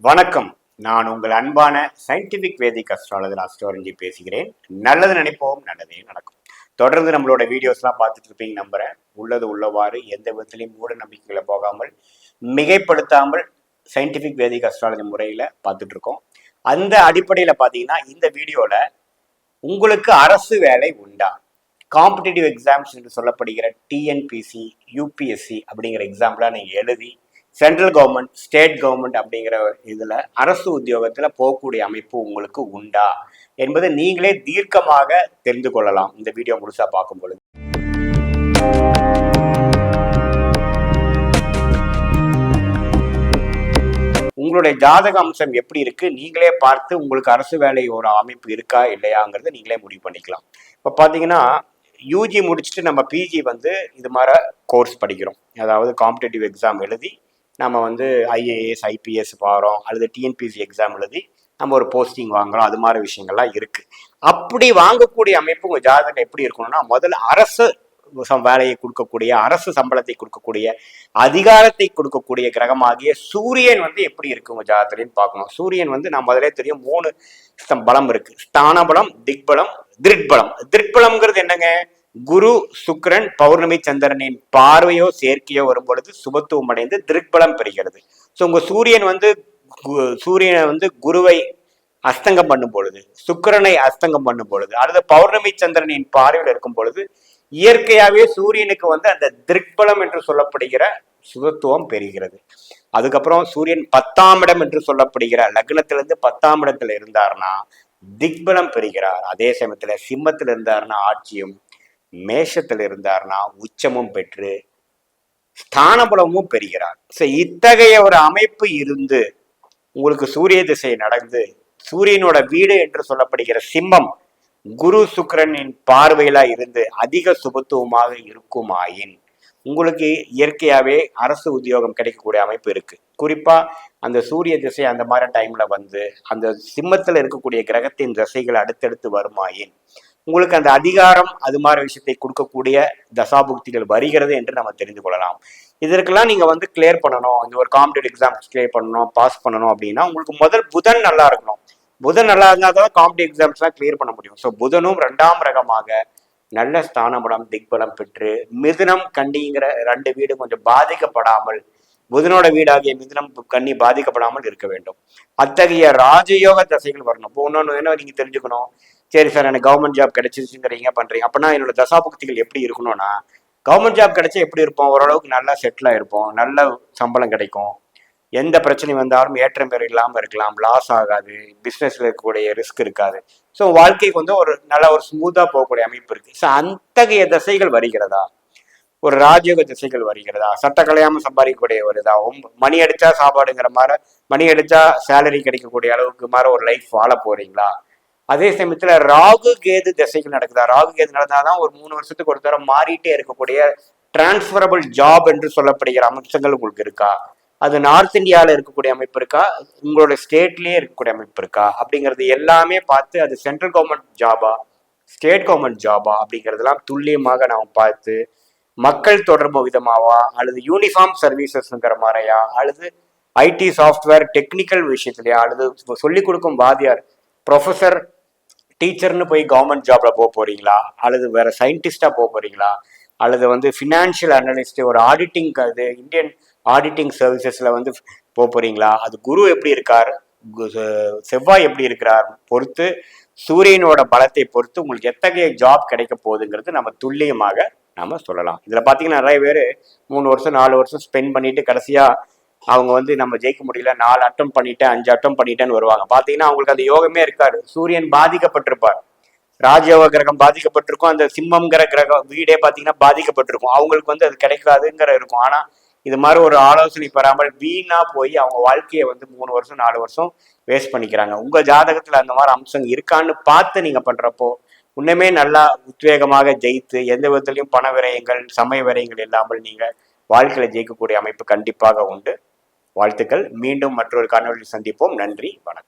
வணக்கம். நான் உங்கள் அன்பான சயின்டிபிக் வேதிக் அஸ்ட்ராலஜர் அஸ்ட்ரோரஞ்சி பேசுகிறேன். நல்லது நினைப்போம், நல்லதே நடக்கும். தொடர்ந்து நம்மளோட வீடியோஸ்லாம் பார்த்துட்டு இருப்பீங்க நம்புறேன். உள்ளது உள்ளவாறு எந்த விதத்திலையும் மூட நம்பிக்கைகளை போகாமல் மிகைப்படுத்தாமல் சயின்டிபிக் வேதிக் அஸ்ட்ராலஜி முறையில் பார்த்துட்டு இருக்கோம். அந்த அடிப்படையில் பார்த்தீங்கன்னா இந்த வீடியோவில் உங்களுக்கு அரசு வேலை உண்டா, காம்படிட்டிவ் எக்ஸாம்ஸ் என்று சொல்லப்படுகிற டிஎன்பிசி யூபிஎஸ்சி அப்படிங்கிற எக்ஸாம்லாம் நீங்கள் எழுதி சென்ட்ரல் கவர்மெண்ட் ஸ்டேட் கவர்மெண்ட் அப்படிங்கிற இதில் அரசு உத்தியோகத்தில் போகக்கூடிய அமைப்பு உங்களுக்கு உண்டா என்பதை நீங்களே தீர்க்கமாக தெரிந்து கொள்ளலாம் இந்த வீடியோ முழுசா பார்க்கும் பொழுது. உங்களுடைய ஜாதக அம்சம் எப்படி இருக்கு நீங்களே பார்த்து உங்களுக்கு அரசு வேலை ஒரு அமைப்பு இருக்கா இல்லையாங்கிறத நீங்களே முடிவு பண்ணிக்கலாம். இப்போ பார்த்தீங்கன்னா யூஜி முடிச்சுட்டு நம்ம பிஜி இது மாதிரி கோர்ஸ் படிக்கிறோம். அதாவது காம்படிட்டிவ் எக்ஸாம் எழுதி நம்ம ஐஏஎஸ் ஐபிஎஸ் போகிறோம் அல்லது டிஎன்பிசி எக்ஸாம் எழுதி நம்ம ஒரு போஸ்டிங் வாங்குறோம். அது மாதிரி விஷயங்கள்லாம் இருக்கு. அப்படி வாங்கக்கூடிய அமைப்பு உங்கள் ஜாதகம் எப்படி இருக்கணும்னா, முதல்ல அரசு வேலையை கொடுக்கக்கூடிய, அரசு சம்பளத்தை கொடுக்கக்கூடிய, அதிகாரத்தை கொடுக்கக்கூடிய கிரகமாகிய சூரியன் எப்படி இருக்கு உங்க ஜாதகத்திலேன்னு பார்க்கணும். சூரியன் நான் முதலே தெரியும் 3 பலம் இருக்கு. ஸ்தான பலம், திக்பலம், திருட்பலம். திருட்பலம்ங்கிறது என்னங்க? குரு சுக்கிரன் பௌர்ணமி சந்திரனின் பார்வையோ சேர்க்கையோ வரும் பொழுது சுபத்துவம் அடைந்து திருட்பலம் பெறுகிறது. ஸோ உங்க சூரியனை குருவை அஸ்தங்கம் பண்ணும் பொழுது, சுக்கிரனை அஸ்தங்கம் பண்ணும் பொழுது, அல்லது பௌர்ணமி சந்திரனின் பார்வையில் இருக்கும் பொழுது இயற்கையாகவே சூரியனுக்கு அந்த திருட்பலம் என்று சொல்லப்படுகிற சுபத்துவம் பெறுகிறது. அதுக்கப்புறம் சூரியன் 10ஆம் இடம் என்று சொல்லப்படுகிற லக்னத்திலிருந்து 10ஆம் இடத்துல இருந்தார்னா திக்பலம் பெறுகிறார். அதே சமயத்துல சிம்மத்தில் இருந்தார்னா ஆட்சியும், மேஷத்தில் இருந்தார்னா உச்சமும் பெற்று ஸ்தானபலமும் பெறுகிறார். இத்தகைய ஒரு அமைப்பு இருந்து உங்களுக்கு சூரிய திசை நடந்து சூரியனோட வீடு என்று சொல்லப்படுகிற சிம்மம் குரு சுக்கிரனின் பார்வையிலா இருந்து அதிக சுபத்துவமாக இருக்குமாயின் உங்களுக்கு இயற்கையாவே அரசு உத்தியோகம் கிடைக்கக்கூடிய அமைப்பு இருக்கு. குறிப்பா அந்த சூரிய திசை அந்த மாதிரி டைம்ல அந்த சிம்மத்துல இருக்கக்கூடிய கிரகத்தின் திசைகள் அடுத்தடுத்து வருமாயின் உங்களுக்கு அந்த அதிகாரம் அது மாதிரி விஷயத்தை கொடுக்கக்கூடிய தசாபுக்திகள் வருகிறது என்று நம்ம தெரிந்து கொள்ளலாம். இதற்கெல்லாம் நீங்க கிளியர் பண்ணணும், இந்த ஒரு காம்படிட்டிவ் எக்ஸாம்ஸ் கிளியர் பண்ணணும், பாஸ் பண்ணணும் அப்படின்னா உங்களுக்கு முதல் புதன் நல்லா இருக்கணும். புதன் நல்லா இருந்தால் தான் காம்படிட்டிவ் எக்ஸாம்ஸ்லாம் கிளியர் பண்ண முடியும். ஸோ புதனும் 2ஆம் ரகமாக நல்ல ஸ்தானபலம் திக்பலம் பெற்று மிதுனம் கண்டிங்கிற 2 வீடு கொஞ்சம் பாதிக்கப்படாமல், புதனோட வீடாகிய மிதுனம் கண்ணி பாதிக்கப்படாமல் இருக்க வேண்டும். அத்தகைய ராஜயோக தசைகள் வரணும். இப்போ ஒன்னொன்று என்ன நீங்க தெரிஞ்சுக்கணும். சரி சார், எனக்கு கவர்மெண்ட் ஜாப் கிடைச்சிருச்சுங்கிறீங்க பண்றீங்க அப்படின்னா என்னோட தசாபுக்திகள் எப்படி இருக்கணும்னா, கவர்மெண்ட் ஜாப் கிடைச்சா எப்படி இருப்போம்? ஓரளவுக்கு நல்லா செட்டில் ஆயிருப்போம், நல்ல சம்பளம் கிடைக்கும், எந்த பிரச்சனை வந்தாலும் ஏற்றம் பெற இல்லாமல் இருக்கலாம், லாஸ் ஆகாது, பிஸ்னஸ்ல இருக்கக்கூடிய ரிஸ்க் இருக்காது. ஸோ வாழ்க்கைக்கு ஒரு நல்ல ஒரு ஸ்மூத்தா போகக்கூடிய அமைப்பு இருக்கு. ஸோ அத்தகைய தசைகள் வருகிறதா, ஒரு ராஜயோக திசைகள் வருகிறதா, சட்ட கலையாம சம்பாதிக்கக்கூடிய வருதா, மணி அடிச்சா சாப்பாடுங்கிற மாதிரி மணி அடிச்சா சேலரி கிடைக்கக்கூடிய அளவுக்கு மாதிரி ஒரு லைஃப் வாழ போறீங்களா? அதே சமயத்துல ராகு கேது திசைகள் நடக்குதா? ராகு கேது நடந்தாதான் ஒரு 3 வருஷத்துக்கு ஒரு தடவை மாறிட்டே இருக்கக்கூடிய டிரான்ஸ்பரபிள் ஜாப் என்று சொல்லப்படுகிற அம்சங்கள் உங்களுக்கு இருக்கா? அது நார்த் இந்தியாவில் இருக்கக்கூடிய அமைப்பு இருக்கா, உங்களோட ஸ்டேட்லயே இருக்கக்கூடிய அமைப்பு இருக்கா அப்படிங்கிறது எல்லாமே பார்த்து அது சென்ட்ரல் கவர்மெண்ட் ஜாபா ஸ்டேட் கவர்மெண்ட் ஜாபா அப்படிங்கிறதெல்லாம் துல்லியமாக நாம் பார்த்து மக்கள் தொடர்பு விதமாவா அல்லது யூனிஃபார்ம் சர்வீசஸ்ங்கிற மாதிரியா அல்லது ஐடி சாஃப்ட்வேர் டெக்னிக்கல் விஷயத்துலையா அல்லது சொல்லிக் கொடுக்கும் வாத்தியார் ப்ரொஃபஸர் டீச்சர்னு போய் கவர்மெண்ட் ஜாப்ல போக போறீங்களா, அல்லது வேற சயின்டிஸ்டா போக போறீங்களா, அல்லது ஃபினான்ஷியல் அனலிஸ்ட் ஒரு ஆடிட்டிங் இந்தியன் ஆடிட்டிங் சர்வீசஸ்ல போக போறீங்களா? அது குரு எப்படி இருக்கார், செவ்வாய் எப்படி இருக்கிறார் பொறுத்து, சூரியனோட பலத்தை பொறுத்து உங்களுக்கு எத்தகைய ஜாப் கிடைக்க போகுதுங்கிறது நம்ம துல்லியமாக நம்ம சொல்லலாம். இதுல பாத்தீங்கன்னா நிறைய பேர் 3 வருஷம் 4 வருஷம் ஸ்பெண்ட் பண்ணிட்டு கடைசியா அவங்க நம்ம ஜெயிக்க முடியல, 4 அட்டம் பண்ணிட்டேன் 5 அட்டம் பண்ணிட்டேன்னு வருவாங்க. பாத்தீங்கன்னா அவங்களுக்கு அந்த யோகமே இருக்காரு. சூரியன் பாதிக்கப்பட்டிருப்பார், ராஜயோக கிரகம் பாதிக்கப்பட்டிருக்கும், அந்த சிம்மம்ங்கிற கிரகம் வீடே பாத்தீங்கன்னா பாதிக்கப்பட்டிருக்கும். அவங்களுக்கு அது கிடைக்காதுங்கிற இருக்கும். ஆனா இது மாதிரி ஒரு ஆலோசனை பெறாமல் வீணா போய் அவங்க வாழ்க்கையை 3 வருஷம் 4 வருஷம் வேஸ்ட் பண்ணிக்கிறாங்க. உங்க ஜாதகத்துல அந்த மாதிரி அம்சம் இருக்கான்னு பார்த்து நீங்க பண்றப்போ இன்னுமே நல்லா உத்வேகமாக ஜெயித்து எந்த விதத்திலையும் பண விரயங்கள் சமய விரயங்கள் இல்லாமல் நீங்க வாழ்க்கையில ஜெயிக்கக்கூடிய அமைப்பு கண்டிப்பாக உண்டு. வாழ்த்துக்கள். மீண்டும் மற்றொரு காணொலியில் சந்திப்போம். நன்றி, வணக்கம்.